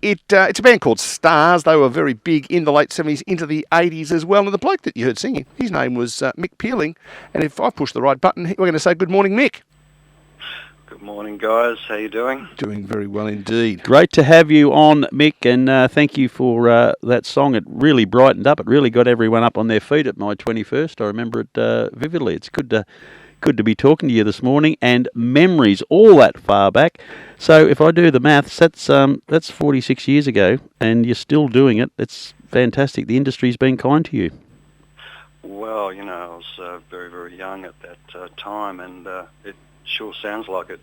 It's a band called Stars. They were very big in the late 70s, into the 80s as well. And the bloke that you heard singing, his name was Mick Pealing. And if I push the right button, we're going to say good morning, Mick. Good morning, guys. How you doing? Doing very well indeed. Great to have you on, Mick, and thank you for that song. It really brightened up. It really got everyone up on their feet at my 21st. I remember it vividly. It's good to be talking to you this morning, and memories all that far back. So if I do the maths, that's 46 years ago, and you're still doing it. It's fantastic. The industry's been kind to you. Well, I was very, very young at that time, and it sure sounds like it.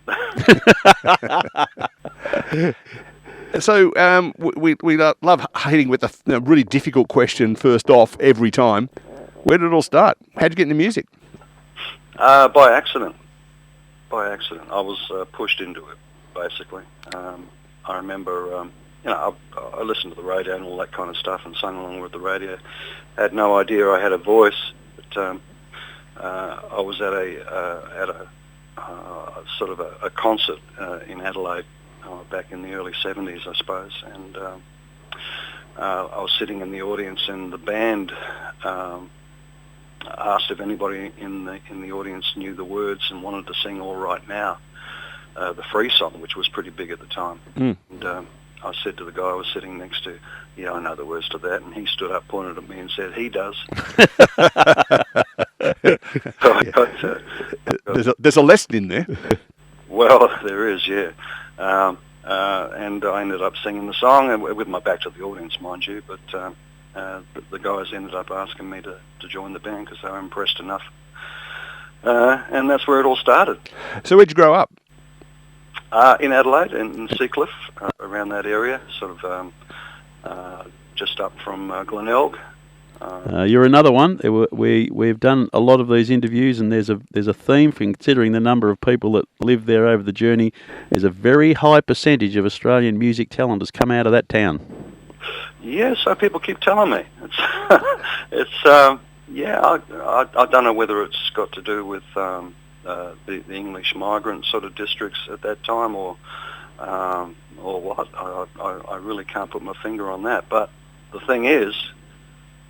So we love hitting with a really difficult question first off every time. Where did it all start? How'd you get into music? By accident. I was pushed into it, basically. I remember, I listened to the radio and all that kind of stuff and sang along with the radio. I had no idea I had a voice, but I was at a sort of a concert in Adelaide back in the early 70s, I suppose, and I was sitting in the audience, and the band asked if anybody in the audience knew the words and wanted to sing All Right Now, the Free song, which was pretty big at the time. And I said to the guy I was sitting next to, yeah, I know the words to that, and he stood up, pointed at me and said, he does. So I got, there's a lesson in there. Well, there is, yeah. And I ended up singing the song, and with my back to the audience, mind you, but the guys ended up asking me to join the band because they were impressed enough. And that's where it all started. So where'd you grow up? In Adelaide, in Seacliff, around that area, sort of just up from Glenelg. You're another one. We've done a lot of these interviews, and there's a theme for considering the number of people that live there over the journey. There's a very high percentage of Australian music talent has come out of that town. Yeah, so people keep telling me. It's yeah. I don't know whether it's got to do with the English migrant sort of districts at that time, or what. I really can't put my finger on that. But the thing is,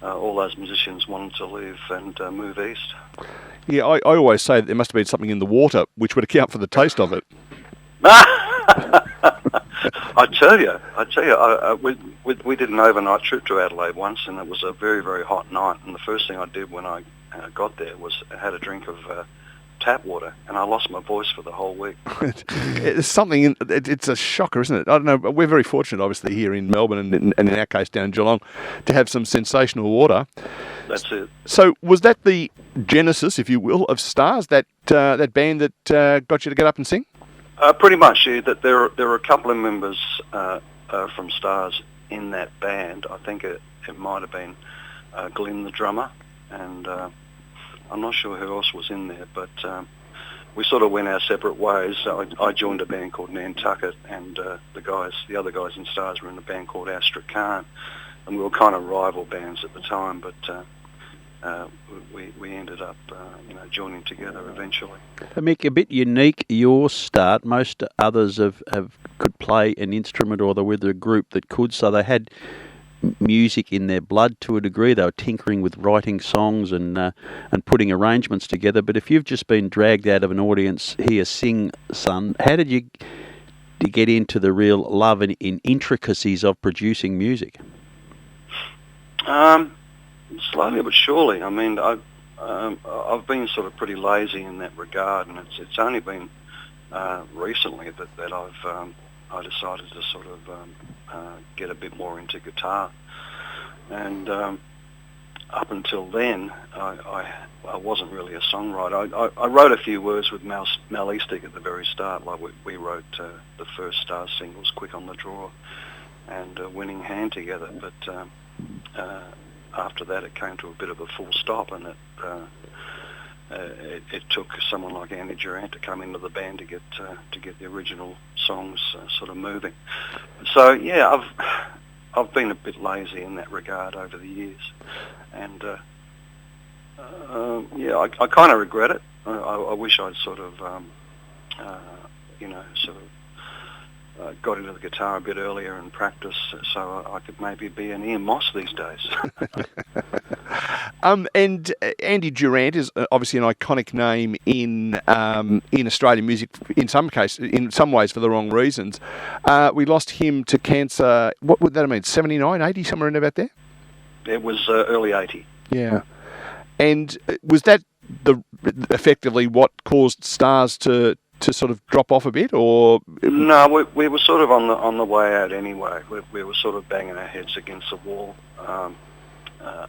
all those musicians wanted to leave and move east. Yeah, I always say that there must have been something in the water which would account for the taste of it. I tell you, we did an overnight trip to Adelaide once, and it was a very, very hot night. And the first thing I did when I got there was I had a drink of tap water, and I lost my voice for the whole week. It's something. It's a shocker, isn't it? I don't know. We're very fortunate, obviously, here in Melbourne and in our case down in Geelong, to have some sensational water. That's it. So was that the genesis, if you will, of Stars? That band that got you to get up and sing? Pretty much, yeah. That there are a couple of members from Stars in that band. I think it might have been Glenn, the drummer, and I'm not sure who else was in there, but we sort of went our separate ways. I joined a band called Nantucket, and the other guys in Stars were in a band called Astrakhan, and we were kind of rival bands at the time, but we ended up joining together eventually. Mick, a bit unique your start. Most others could play an instrument, or they were with a group that could, so they had music in their blood to a degree. They were tinkering with writing songs and putting arrangements together. But if you've just been dragged out of an audience, here, sing, son, how did you get into the real love and in intricacies of producing music? Slowly but surely. I mean, I've been sort of pretty lazy in that regard, and it's only been recently that I decided to sort of get a bit more into guitar, and up until then I wasn't really a songwriter. I wrote a few words with Mal Eastick at the very start. Like we wrote the first Stars singles, Quick on the Draw and Winning Hand together, but after that it came to a bit of a full stop, and it took someone like Andy Durant to come into the band to get the original songs sort of moving. So yeah, I've been a bit lazy in that regard over the years, and yeah, I kind of regret it. I wish I'd sort of got into the guitar a bit earlier and practice, so I could maybe be an Ian Moss these days. And Andy Durant is obviously an iconic name in Australian music. In some ways, for the wrong reasons. We lost him to cancer. What would that mean? 79, 80, somewhere in about there. It was early 80. Yeah. And was that effectively what caused Stars to sort of drop off a bit, or no? We were sort of on the way out anyway. We were sort of banging our heads against the wall.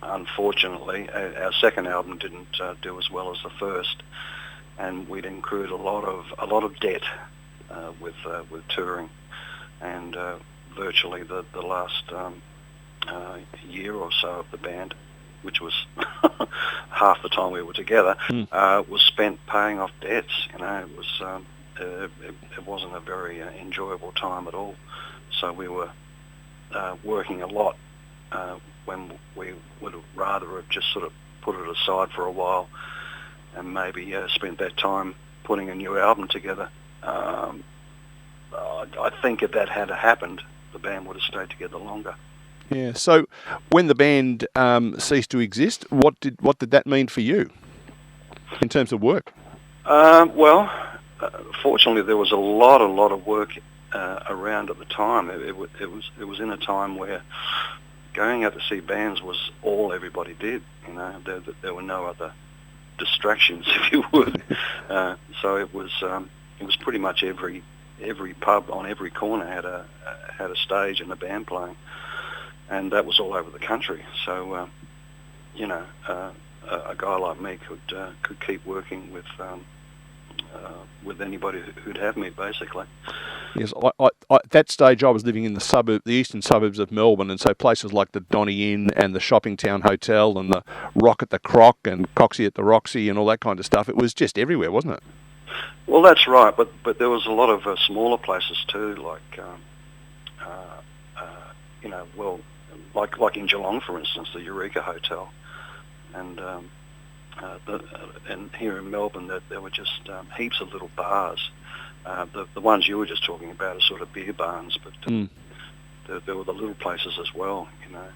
Unfortunately, our second album didn't do as well as the first, and we'd incurred a lot of debt with touring, and virtually the last year or so of the band, which was half the time we were together, was spent paying off debts. You know, it wasn't a very enjoyable time at all. So we were working a lot when we would rather have just sort of put it aside for a while and maybe spent that time putting a new album together. I think if that had happened, the band would have stayed together longer. Yeah. So when the band ceased to exist, what did that mean for you in terms of work? Fortunately, there was a lot of work around at the time. It was in a time where going out to see bands was all everybody did. You know, there were no other distractions, if you would. So it was pretty much every pub on every corner had a stage and a band playing, and that was all over the country. So a guy like me could keep working with anybody who'd have me, basically. Yes, at that stage I was living in the eastern suburbs of Melbourne, and so places like the Donny Inn and the Shopping Town Hotel and the Rock at the Croc and Coxie at the Roxy and all that kind of stuff. It was just everywhere, wasn't it? Well, that's right, but there was a lot of smaller places too, like like in Geelong, for instance, the Eureka Hotel, and and here in Melbourne, there were just heaps of little bars. The ones you were just talking about are sort of beer barns, but there were the little places as well. You know,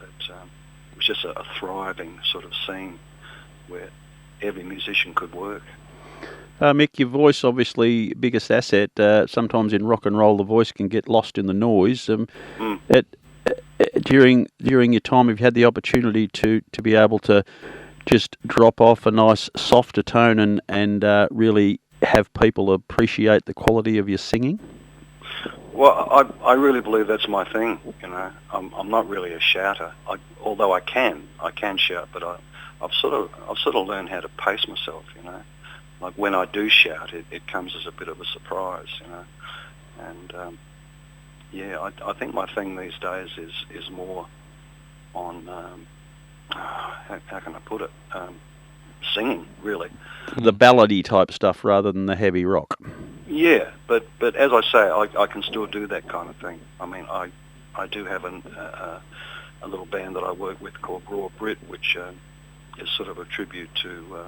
it was just a thriving sort of scene where every musician could work. Mick, your voice, obviously, biggest asset. Sometimes in rock and roll, the voice can get lost in the noise. During your time, have you had the opportunity to be able to just drop off a nice softer tone and really have people appreciate the quality of your singing? Well, I really believe that's my thing. You know, I'm not really a shouter. Although I can shout, but I've sort of learned how to pace myself. You know, like when I do shout, it comes as a bit of a surprise. You know, and I think my thing these days is more on how can I put it? Singing, really. The ballady type stuff rather than the heavy rock. Yeah, but as I say, I can still do that kind of thing. I mean, I do have a little band that I work with called Raw Brit, which is sort of a tribute to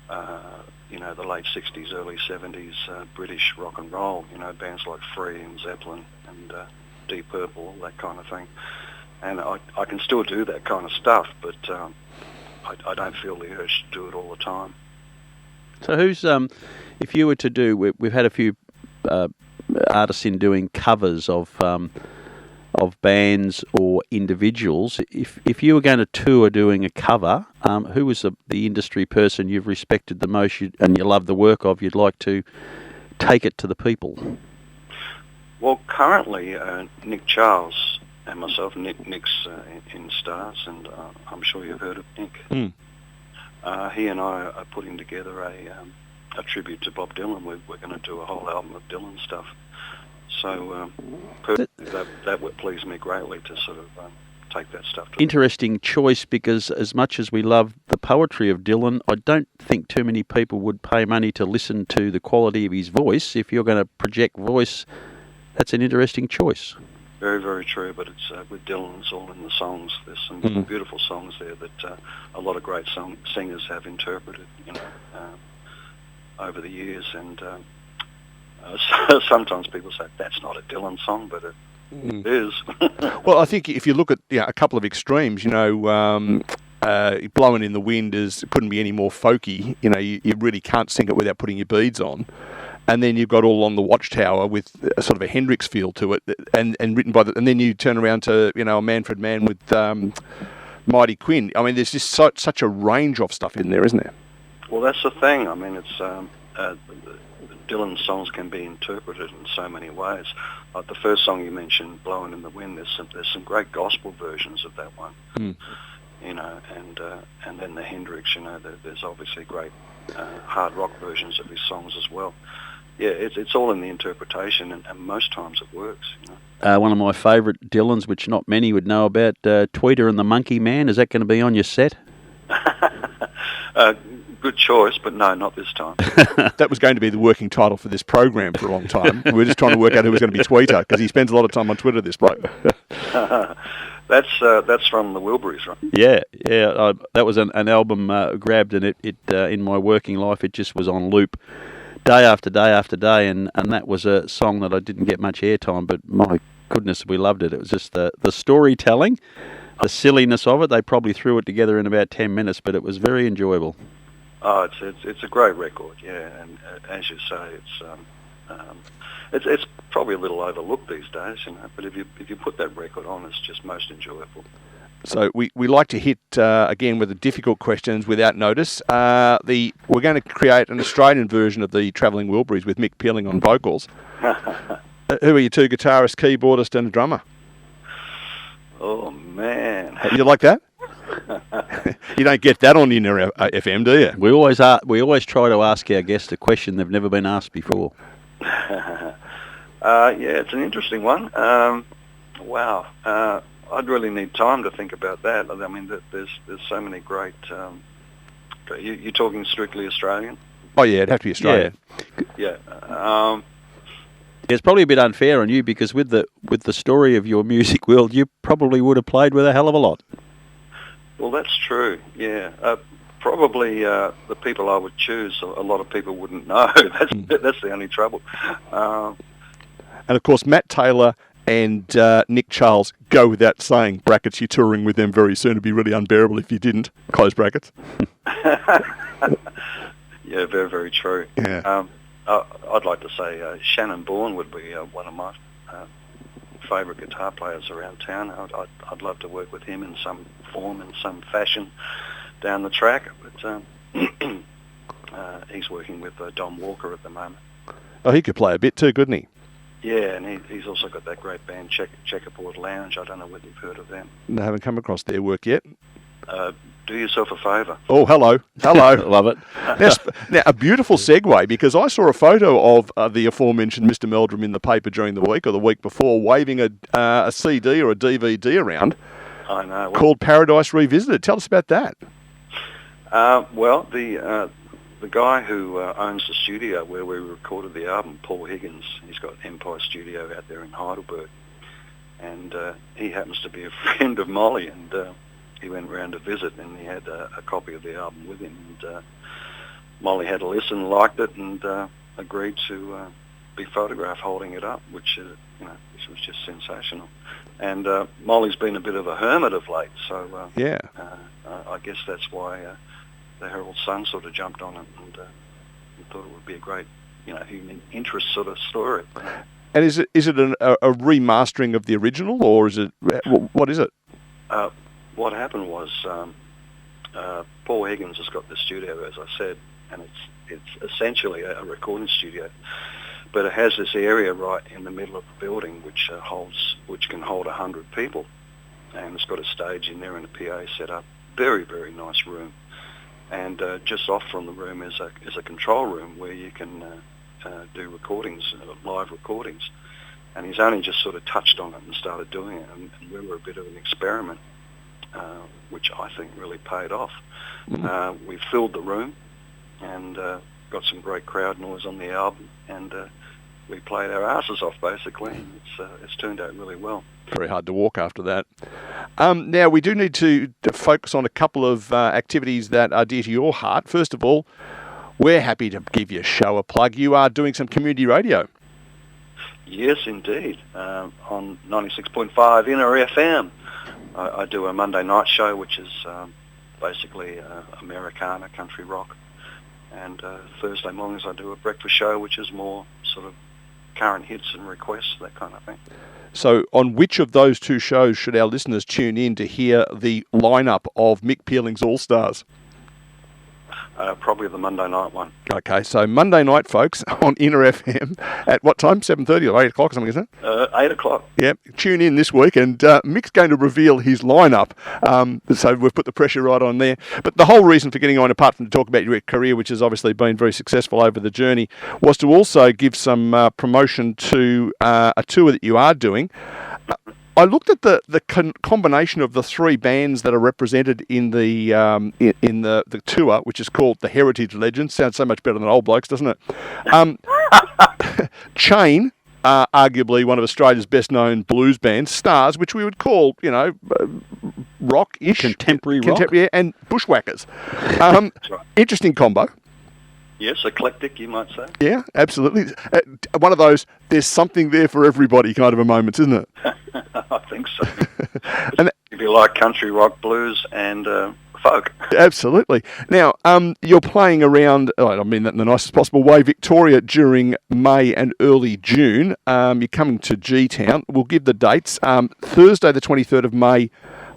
the late 60s, early 70s British rock and roll. You know, bands like Free and Zeppelin and Deep Purple, all that kind of thing. And I can still do that kind of stuff, but I don't feel the urge to do it all the time. So who's, if you were to do, we've had a few artists in doing covers of bands or individuals. If you were going to tour doing a cover, who was the industry person you've respected the most and you love the work of, you'd like to take it to the people? Well, currently, Nick Charles and myself. Nick's in Stars, and I'm sure you've heard of Mick. He and I are putting together a tribute to Bob Dylan. We're going to do a whole album of Dylan stuff. So personally, that would please me greatly to sort of take that stuff to Interesting choice, because as much as we love the poetry of Dylan, I don't think too many people would pay money to listen to the quality of his voice. If you're going to project voice, that's an interesting choice. Very, very true, but it's with Dylan, it's all in the songs. There's some beautiful songs there that a lot of great singers have interpreted, over the years, and Sometimes people say that's not a Dylan song, but it is. Well, I think if you look at a couple of extremes, Blowing in the Wind couldn't be any more folky. You really can't sing it without putting your beads on. And then you've got All on the Watchtower with a sort of a Hendrix feel to it, and written by and then you turn around to a Manfred Mann with Mighty Quinn. I mean, there's just such a range of stuff in there, isn't there? Well, that's the thing. I mean, it's Dylan's songs can be interpreted in so many ways. Like the first song you mentioned, "Blowing in the Wind," there's some great gospel versions of that one. And then the Hendrix. There's obviously great hard rock versions of his songs as well. Yeah, it's all in the interpretation, and most times it works. One of my favourite Dylans, which not many would know about, Tweeter and the Monkey Man. Is that going to be on your set? Good choice, but no, not this time. That was going to be the working title for this program for a long time. We were just trying to work out who was going to be Tweeter, because he spends a lot of time on Twitter, this bloke. That's from the Wilburys, right? Yeah. That was an album grabbed, and it in my working life, it just was on loop day after day after day, and that was a song that I didn't get much airtime, but my goodness, we loved it. It was just the storytelling, the silliness of it. They probably threw it together in about 10 minutes, but it was very enjoyable. Oh, it's a great record, yeah, and as you say, it's probably a little overlooked these days, but if you put that record on, it's just most enjoyable. So we like to hit, again, with the difficult questions without notice. We're going to create an Australian version of the Travelling Wilburys with Mick Pealing on vocals. Who are your two guitarists, keyboardist and a drummer? Oh, man. You like that? You don't get that on Inner FM, do you? We always try to ask our guests a question they've never been asked before. Yeah, it's an interesting one. Wow. I'd really need time to think about that. I mean, there's so many great... you're talking strictly Australian? Oh, yeah, it'd have to be Australian. Yeah. It's probably a bit unfair on you, because with the story of your music world, you probably would have played with a hell of a lot. Well, that's true, yeah. Probably the people I would choose, a lot of people wouldn't know. That's the only trouble. And, of course, Matt Taylor and Nick Charles go without saying, brackets, you're touring with them very soon. It'd be really unbearable if you didn't, close brackets. Yeah, very, very true. Yeah. I'd like to say Shannon Bourne would be one of my favourite guitar players around town. I'd love to work with him in some form, in some fashion down the track, but he's working with Don Walker at the moment. Oh, he could play a bit too, couldn't he? Yeah, and he's also got that great band, Checkerboard Lounge. I don't know whether you've heard of them. No, I haven't come across their work yet. Do yourself a favour. Oh, hello. Love it. Now, a beautiful segue, because I saw a photo of the aforementioned Mr. Meldrum in the paper during the week or the week before, waving a CD or a DVD around. I know. Called Paradise Revisited. Tell us about that. Well, the guy who owns the studio where we recorded the album, Paul Higgins, he's got Empire Studio out there in Heidelberg, and he happens to be a friend of Molly, and he went round to visit, and he had a copy of the album with him, and Molly had a listen, liked it, and agreed to be photographed holding it up, which was just sensational. And Molly's been a bit of a hermit of late, so I guess that's why the Herald Sun sort of jumped on it and thought it would be a great, human interest sort of story. And is it a remastering of the original, or is it what is it? What happened was Paul Higgins has got the studio, as I said, and it's essentially a recording studio, but it has this area right in the middle of the building which can hold 100 people, and it's got a stage in there and a PA set up. Very, very nice room, and just off from the room is a control room where you can do recordings, live recordings, and he's only just sort of touched on it and started doing it, and we were a bit of an experiment. Which I think really paid off. We filled the room and got some great crowd noise on the album, and we played our asses off basically, and it's turned out really well. Very hard to walk after that. Now, we do need to focus on a couple of activities that are dear to your heart. First of all, we're happy to give your show a plug. You are doing some community radio. Yes, indeed. On 96.5 Inner FM. I do a Monday night show, which is basically Americana, country rock. And Thursday mornings I do a breakfast show, which is more sort of current hits and requests, that kind of thing. So on which of those two shows should our listeners tune in to hear the lineup of Mick Pealing's All-Stars? Probably the Monday night one. Okay, so Monday night, folks, on Inner FM at what time? 7:30 or 8 o'clock or something, isn't it? 8 o'clock. Yep, tune in this week, and Mick's going to reveal his lineup. So we've put the pressure right on there. But the whole reason for getting on, apart from to talk about your career, which has obviously been very successful over the journey, was to also give some promotion to a tour that you are doing. I looked at the combination of the three bands that are represented in the tour, which is called the Heritage Legends. Sounds so much better than Old Blokes, doesn't it? Chain, arguably one of Australia's best-known blues bands. Stars, which we would call, rock-ish. Contemporary rock. Yeah, and Bushwhackers. Right. Interesting combo. Yes, eclectic, you might say. Yeah, absolutely. One of those, there's something there for everybody kind of a moment, isn't it? I think so. And if you like country, rock, blues, and folk. Absolutely. Now, you're playing around, I mean that in the nicest possible way, Victoria during May and early June. You're coming to G-Town. We'll give the dates. Thursday, the 23rd of May,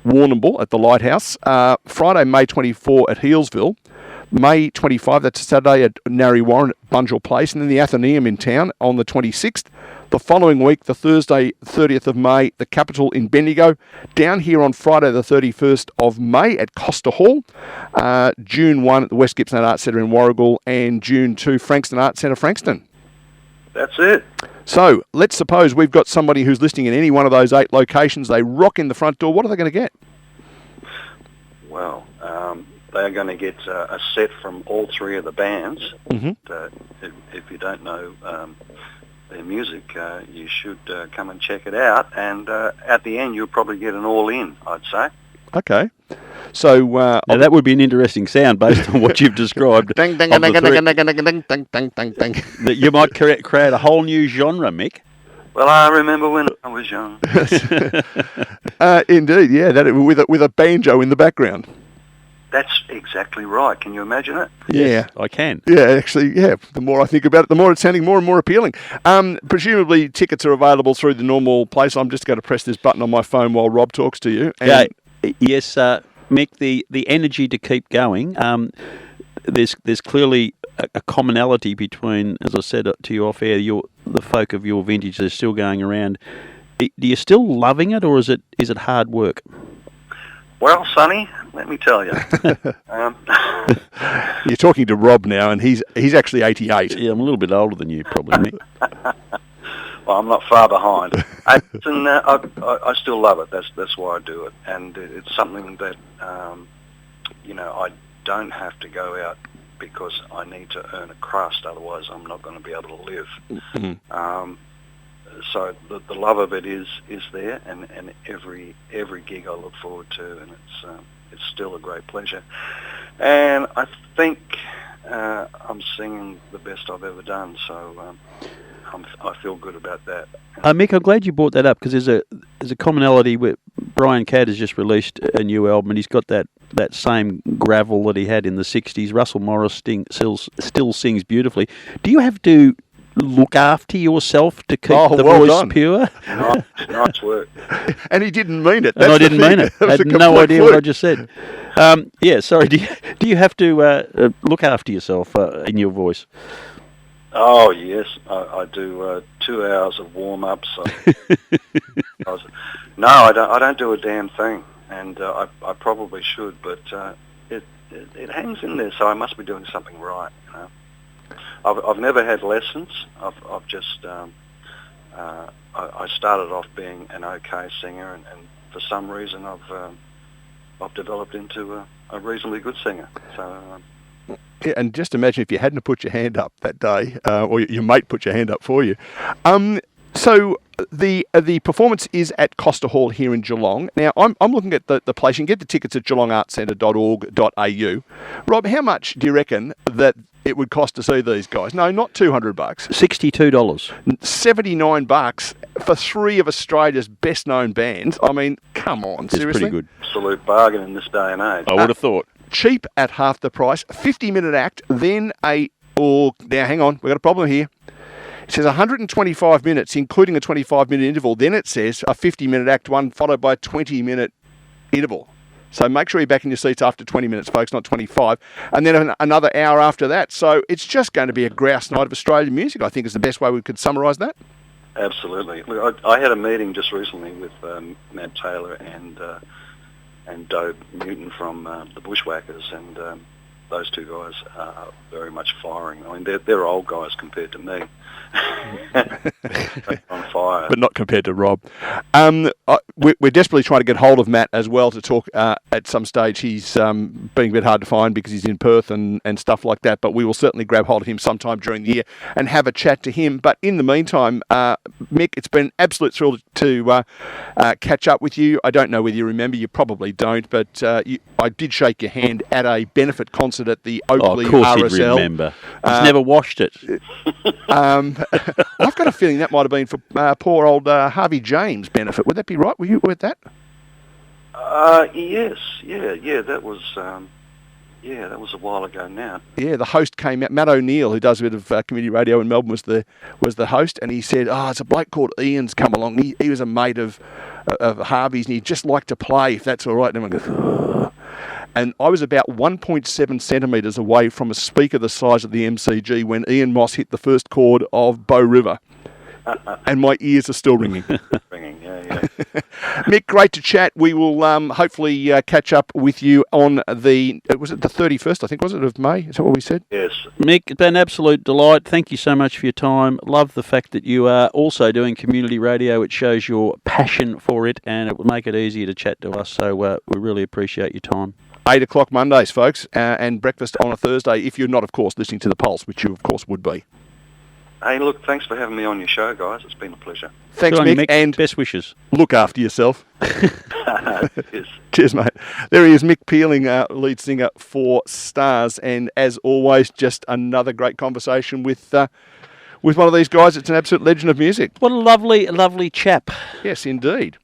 Warrnambool at the Lighthouse. Friday, May 24 at Healesville. May 25, that's Saturday at Narre Warren at Bunjil Place, and then the Athenaeum in town on the 26th. The following week, the Thursday, 30th of May, the Capitol in Bendigo. Down here on Friday, the 31st of May at Costa Hall. June 1 at the West Gippsland Arts Centre in Warragul, and June 2, Frankston Arts Centre, Frankston. That's it. So, let's suppose we've got somebody who's listening in any one of those 8 locations. They rock in the front door. What are they going to get? Well, they're going to get a set from all 3 of the bands. Mm-hmm. If you don't know their music, you should come and check it out. And at the end, you'll probably get an all-in, I'd say. Okay. So now that would be an interesting sound based on what you've described. Ding, ding, of ding, the ding, three. ding, ding, ding, ding, ding, ding, ding. That you might create a whole new genre, Mick. Well, I remember when I was young. Indeed, yeah, that with a banjo in the background. That's exactly right. Can you imagine it? Yes, I can. Yeah, actually, yeah. The more I think about it, the more it's sounding more and more appealing. Presumably, tickets are available through the normal place. I'm just going to press this button on my phone while Rob talks to you. And Yes, Mick, the energy to keep going. There's clearly a commonality between, as I said to you off air, the folk of your vintage that are still going around. Do you still loving it, or is it hard work? Well, Sonny, let me tell you. You're talking to Rob now, and he's actually 88. Yeah, I'm a little bit older than you, probably, Mick. Well, I'm not far behind. I still love it. That's why I do it, and it's something that I don't have to go out because I need to earn a crust. Otherwise, I'm not going to be able to live. Mm-hmm. So the love of it is there, and every gig I look forward to, and it's still a great pleasure. And I think I'm singing the best I've ever done. So. I feel good about that. Mick, I'm glad you brought that up, because there's a commonality where Brian Cadd has just released a new album, and he's got that same gravel that he had in the 60s. Russell Morris still sings beautifully. Do you have to look after yourself to keep the voice done. Pure? Nice work. And he didn't mean it. And I didn't mean it. I had no idea what I just said. Sorry. Do you have to look after yourself in your voice? Oh yes, I do 2 hours of warm ups. No, I don't do a damn thing, and I probably should, but it hangs in there, so I must be doing something right. I've never had lessons. I've just I started off being an okay singer, and for some reason I've developed into a reasonably good singer. So. Yeah, and just imagine if you hadn't put your hand up that day, or your mate put your hand up for you. So the performance is at Costa Hall here in Geelong. Now, I'm looking at the place. You can get the tickets at geelongartscentre.org.au. Rob, how much do you reckon that it would cost to see these guys. No, not $200. $62. $79 for three of Australia's best-known bands. I mean, come on, It's seriously? pretty good. Absolute bargain in this day and age. I would have thought. Cheap at half the price, 50-minute act, then now hang on, we've got a problem here. It says 125 minutes, including a 25-minute interval. Then it says a 50-minute act one, followed by a 20-minute interval. So make sure you're back in your seats after 20 minutes, folks, not 25. And then another hour after that. So it's just going to be a grouse night of Australian music, I think is the best way we could summarise that. Absolutely. Look, I had a meeting just recently with Matt Taylor and Doe Newton from the Bushwhackers, and those two guys are very much firing. I mean, they're old guys compared to me. On fire. But not compared to Rob. We're desperately trying to get hold of Matt as well to talk at some stage. He's being a bit hard to find because he's in Perth and stuff like that, but we will certainly grab hold of him sometime during the year and have a chat to him. But in the meantime, Mick, it's been an absolute thrill to catch up with you. I don't know whether you remember, you probably don't, but I did shake your hand at a benefit concert at the Oakley Of course RSL. he'd remember. He's never washed it. I've got a feeling that might have been for poor old Harvey James' benefit. Would that be right? Were you with that? Yes, yeah, that was a while ago now. Yeah, the host came out. Matt O'Neill, who does a bit of community radio in Melbourne, was the host, and he said, it's a bloke called Ian's come along. He was a mate of Harvey's, and he'd just like to play, if that's all right. And everyone goes, ugh. And I was about 1.7 centimetres away from a speaker the size of the MCG when Ian Moss hit the first chord of Bow River. And my ears are still ringing. Ringing, yeah. Mick, great to chat. We will hopefully catch up with you on was it the 31st, I think, was it, of May? Is that what we said? Yes. Mick, it's been an absolute delight. Thank you so much for your time. Love the fact that you are also doing community radio. It shows your passion for it, and it will make it easier to chat to us. So we really appreciate your time. 8 o'clock Mondays, folks, and breakfast on a Thursday, if you're not, of course, listening to The Pulse, which you, of course, would be. Hey, look, thanks for having me on your show, guys. It's been a pleasure. Thanks, Good on you, Mick, and best wishes. look after yourself. Yes. Cheers, mate. There he is, Mick Pealing, lead singer for Stars, and as always, just another great conversation with one of these guys. It's an absolute legend of music. What a lovely, lovely chap. Yes, indeed.